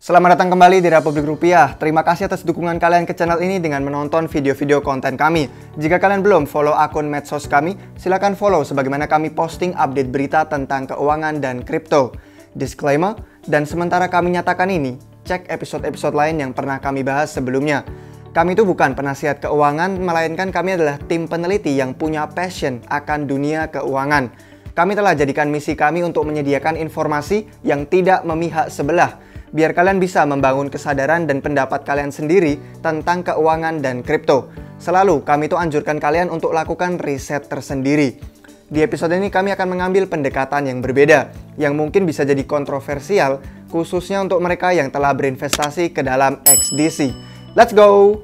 Selamat datang kembali di Republik Rupiah. Terima kasih atas dukungan kalian ke channel ini dengan menonton video-video konten kami. Jika kalian belum follow akun medsos kami, silakan follow sebagaimana kami posting update berita tentang keuangan dan kripto. Disclaimer, dan sementara kami nyatakan ini, cek episode-episode lain yang pernah kami bahas sebelumnya. Kami itu bukan penasihat keuangan, melainkan kami adalah tim peneliti yang punya passion akan dunia keuangan. Kami telah jadikan misi kami untuk menyediakan informasi yang tidak memihak sebelah, biar kalian bisa membangun kesadaran dan pendapat kalian sendiri tentang keuangan dan kripto. Selalu kami itu anjurkan kalian untuk lakukan riset tersendiri. Di episode ini kami akan mengambil pendekatan yang berbeda, yang mungkin bisa jadi kontroversial, khususnya untuk mereka yang telah berinvestasi ke dalam XDC. Let's go!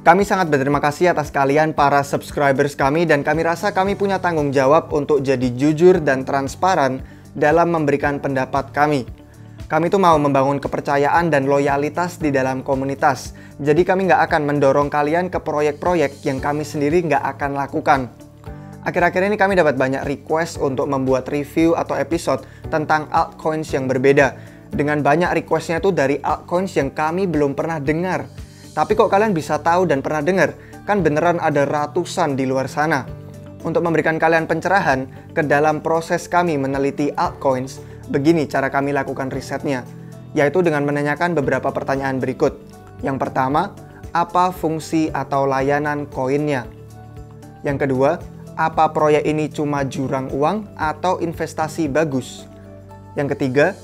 Kami sangat berterima kasih atas kalian para subscribers kami dan kami rasa kami punya tanggung jawab untuk jadi jujur dan transparan dalam memberikan pendapat kami. Kami tuh mau membangun kepercayaan dan loyalitas di dalam komunitas. Jadi kami nggak akan mendorong kalian ke proyek-proyek yang kami sendiri nggak akan lakukan. Akhir-akhir ini kami dapat banyak request untuk membuat review atau episode tentang altcoins yang berbeda. Dengan banyak requestnya tuh dari altcoins yang kami belum pernah dengar. Tapi kok kalian bisa tahu dan pernah dengar? Kan beneran ada ratusan di luar sana. Untuk memberikan kalian pencerahan ke dalam proses kami meneliti altcoins, begini cara kami lakukan risetnya, yaitu dengan menanyakan beberapa pertanyaan berikut. Yang pertama, apa fungsi atau layanan koinnya? Yang kedua, apa proyek ini cuma jurang uang atau investasi bagus? Yang ketiga,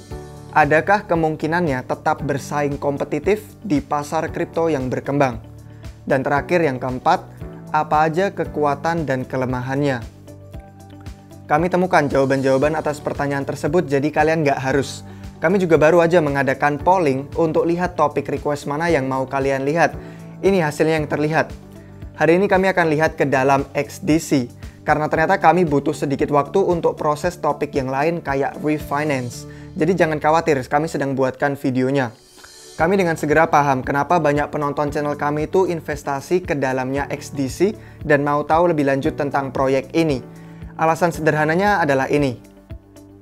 adakah kemungkinannya tetap bersaing kompetitif di pasar kripto yang berkembang? Dan terakhir yang keempat, apa aja kekuatan dan kelemahannya? Kami temukan jawaban-jawaban atas pertanyaan tersebut, jadi kalian nggak harus. Kami juga baru aja mengadakan polling untuk lihat topik request mana yang mau kalian lihat. Ini hasilnya yang terlihat. Hari ini kami akan lihat ke dalam XDC, karena ternyata kami butuh sedikit waktu untuk proses topik yang lain kayak refinance. Jadi jangan khawatir, kami sedang buatkan videonya. Kami dengan segera paham kenapa banyak penonton channel kami itu investasi ke dalamnya XDC dan mau tahu lebih lanjut tentang proyek ini. Alasan sederhananya adalah ini.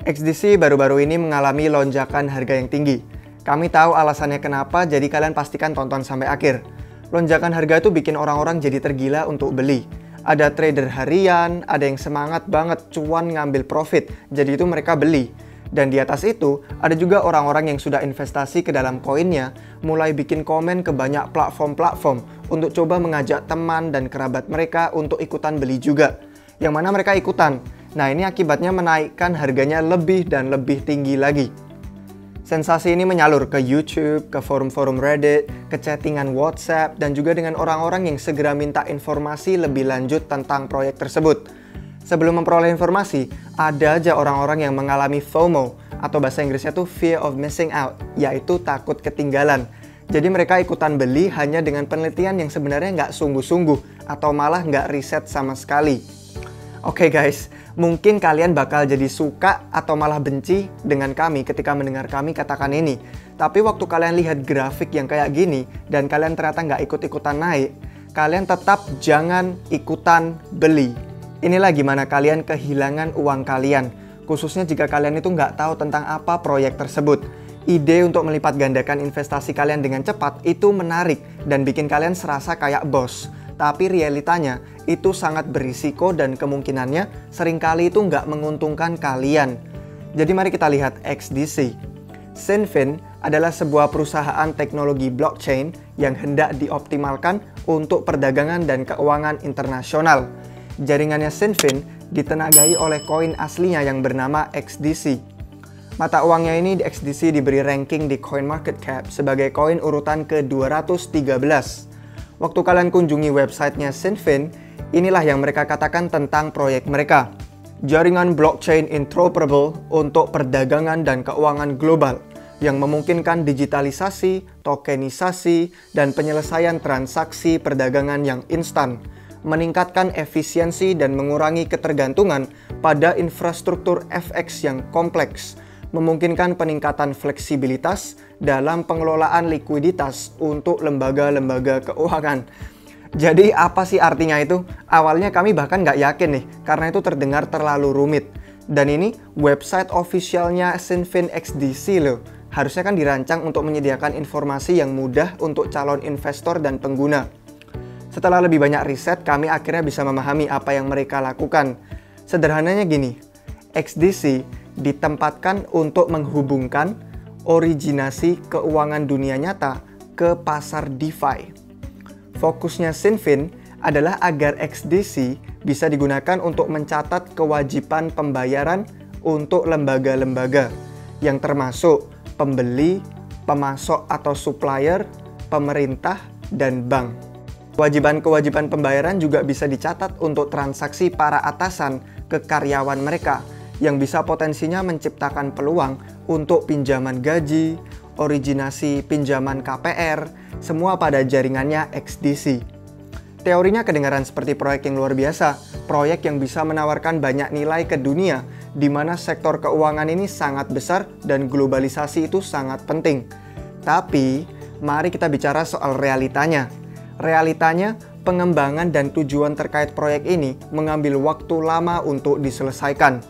XDC baru-baru ini mengalami lonjakan harga yang tinggi. Kami tahu alasannya kenapa, jadi kalian pastikan tonton sampai akhir. Lonjakan harga itu bikin orang-orang jadi tergila untuk beli. Ada trader harian, ada yang semangat banget cuan ngambil profit, jadi itu mereka beli. Dan di atas itu, ada juga orang-orang yang sudah investasi ke dalam koinnya, mulai bikin komen ke banyak platform-platform untuk coba mengajak teman dan kerabat mereka untuk ikutan beli juga. Yang mana mereka ikutan. Nah, ini akibatnya menaikkan harganya lebih dan lebih tinggi lagi. Sensasi ini menyalur ke YouTube, ke forum-forum Reddit, ke chattingan WhatsApp, dan juga dengan orang-orang yang segera minta informasi lebih lanjut tentang proyek tersebut. Sebelum memperoleh informasi, ada aja orang-orang yang mengalami FOMO, atau bahasa Inggrisnya tuh fear of missing out, yaitu takut ketinggalan. Jadi mereka ikutan beli hanya dengan penelitian yang sebenarnya nggak sungguh-sungguh, atau malah nggak riset sama sekali. Oke guys, mungkin kalian bakal jadi suka atau malah benci dengan kami ketika mendengar kami katakan ini. Tapi waktu kalian lihat grafik yang kayak gini, dan kalian ternyata nggak ikut-ikutan naik, kalian tetap jangan ikutan beli. Inilah gimana kalian kehilangan uang kalian, khususnya jika kalian itu nggak tahu tentang apa proyek tersebut. Ide untuk melipat gandakan investasi kalian dengan cepat itu menarik dan bikin kalian serasa kayak bos. Tapi realitanya itu sangat berisiko dan kemungkinannya seringkali itu nggak menguntungkan kalian. Jadi mari kita lihat XDC. Sinfin adalah sebuah perusahaan teknologi blockchain yang hendak dioptimalkan untuk perdagangan dan keuangan internasional. Jaringannya Sinfin ditenagai oleh koin aslinya yang bernama XDC. Mata uangnya ini di XDC diberi ranking di CoinMarketCap sebagai koin urutan ke-213. Waktu kalian kunjungi websitenya Sinfin, inilah yang mereka katakan tentang proyek mereka. Jaringan blockchain interoperable untuk perdagangan dan keuangan global yang memungkinkan digitalisasi, tokenisasi, dan penyelesaian transaksi perdagangan yang instan, meningkatkan efisiensi dan mengurangi ketergantungan pada infrastruktur FX yang kompleks, memungkinkan peningkatan fleksibilitas dalam pengelolaan likuiditas untuk lembaga-lembaga keuangan. Jadi apa sih artinya itu? Awalnya kami bahkan nggak yakin nih, karena itu terdengar terlalu rumit. Dan ini website officialnya Sinfin XDC loh. Harusnya kan dirancang untuk menyediakan informasi yang mudah untuk calon investor dan pengguna. Setelah lebih banyak riset, kami akhirnya bisa memahami apa yang mereka lakukan. Sederhananya gini, XDC ditempatkan untuk menghubungkan originasi keuangan dunia nyata ke pasar DeFi. Fokusnya Sinfin adalah agar XDC bisa digunakan untuk mencatat kewajiban pembayaran untuk lembaga-lembaga yang termasuk pembeli, pemasok atau supplier, pemerintah, dan bank. Kewajiban-kewajiban pembayaran juga bisa dicatat untuk transaksi para atasan ke karyawan mereka yang bisa potensinya menciptakan peluang untuk pinjaman gaji, originasi pinjaman KPR, semua pada jaringannya XDC. Teorinya kedengaran seperti proyek yang luar biasa, proyek yang bisa menawarkan banyak nilai ke dunia, di mana sektor keuangan ini sangat besar dan globalisasi itu sangat penting. Tapi, mari kita bicara soal realitanya. Realitanya, pengembangan dan tujuan terkait proyek ini mengambil waktu lama untuk diselesaikan.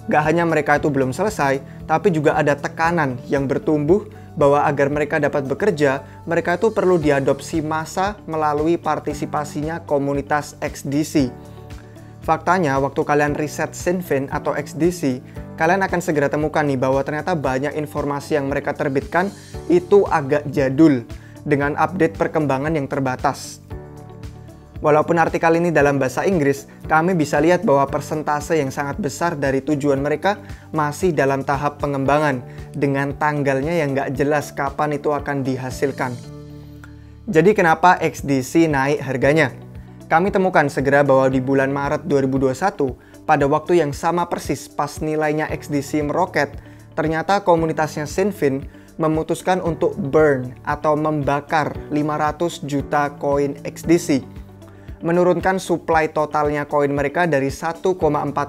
Gak hanya mereka itu belum selesai, tapi juga ada tekanan yang bertumbuh bahwa agar mereka dapat bekerja, mereka itu perlu diadopsi massa melalui partisipasinya komunitas XDC. Faktanya, waktu kalian riset Sinfin atau XDC, kalian akan segera temukan nih bahwa ternyata banyak informasi yang mereka terbitkan itu agak jadul, dengan update perkembangan yang terbatas. Walaupun artikel ini dalam bahasa Inggris, kami bisa lihat bahwa persentase yang sangat besar dari tujuan mereka masih dalam tahap pengembangan, dengan tanggalnya yang nggak jelas kapan itu akan dihasilkan. Jadi kenapa XDC naik harganya? Kami temukan segera bahwa di bulan Maret 2021, pada waktu yang sama persis pas nilainya XDC meroket, ternyata komunitasnya Sinfin memutuskan untuk burn atau membakar 500 juta koin XDC. Menurunkan supply totalnya koin mereka dari 1,4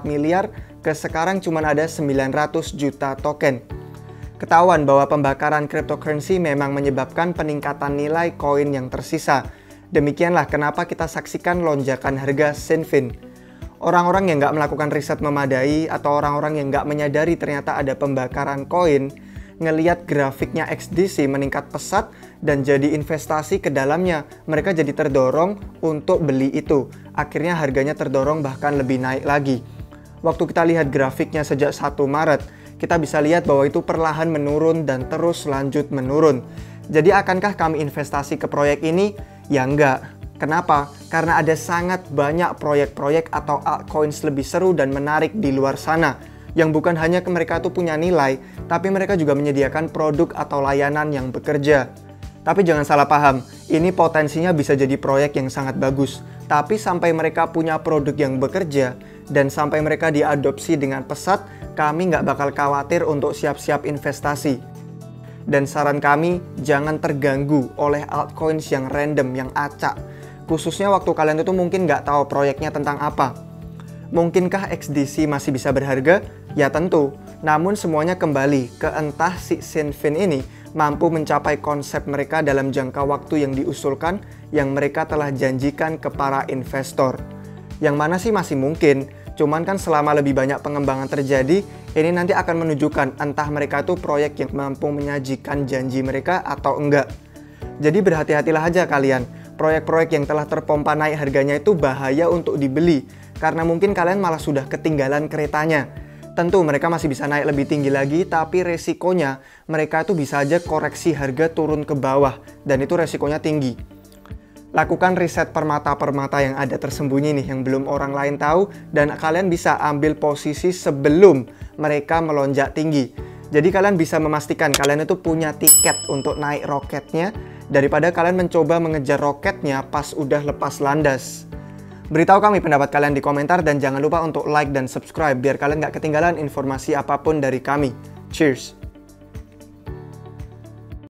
miliar ke sekarang cuma ada 900 juta token. Ketahuan bahwa pembakaran cryptocurrency memang menyebabkan peningkatan nilai koin yang tersisa. Demikianlah kenapa kita saksikan lonjakan harga Sinfin. Orang-orang yang nggak melakukan riset memadai atau orang-orang yang nggak menyadari ternyata ada pembakaran koin, ngelihat grafiknya XDC meningkat pesat dan jadi investasi ke dalamnya, mereka jadi terdorong untuk beli itu. Akhirnya harganya terdorong bahkan lebih naik lagi. Waktu kita lihat grafiknya sejak 1 Maret, kita bisa lihat bahwa itu perlahan menurun dan terus lanjut menurun. Jadi akankah kami investasi ke proyek ini? Ya enggak. Kenapa? Karena ada sangat banyak proyek-proyek atau altcoins lebih seru dan menarik di luar sana, yang bukan hanya mereka tuh punya nilai, tapi mereka juga menyediakan produk atau layanan yang bekerja. Tapi jangan salah paham, ini potensinya bisa jadi proyek yang sangat bagus. Tapi sampai mereka punya produk yang bekerja, dan sampai mereka diadopsi dengan pesat, kami nggak bakal khawatir untuk siap-siap investasi. Dan saran kami, jangan terganggu oleh altcoins yang random, yang acak. Khususnya waktu kalian itu mungkin nggak tahu proyeknya tentang apa. Mungkinkah XDC masih bisa berharga? Ya tentu, namun semuanya kembali ke entah si Sinfin ini mampu mencapai konsep mereka dalam jangka waktu yang diusulkan yang mereka telah janjikan ke para investor. Yang mana sih masih mungkin, cuman kan selama lebih banyak pengembangan terjadi, ini nanti akan menunjukkan entah mereka tuh proyek yang mampu menyajikan janji mereka atau enggak. Jadi berhati-hatilah aja kalian, proyek-proyek yang telah terpompa naik harganya itu bahaya untuk dibeli, karena mungkin kalian malah sudah ketinggalan keretanya. Tentu mereka masih bisa naik lebih tinggi lagi, tapi resikonya mereka tuh bisa aja koreksi harga turun ke bawah, dan itu resikonya tinggi. Lakukan riset permata-permata yang ada tersembunyi nih, yang belum orang lain tahu, dan kalian bisa ambil posisi sebelum mereka melonjak tinggi. Jadi kalian bisa memastikan kalian itu punya tiket untuk naik roketnya, daripada kalian mencoba mengejar roketnya pas udah lepas landas. Beritahu kami pendapat kalian di komentar dan jangan lupa untuk like dan subscribe biar kalian gak ketinggalan informasi apapun dari kami. Cheers!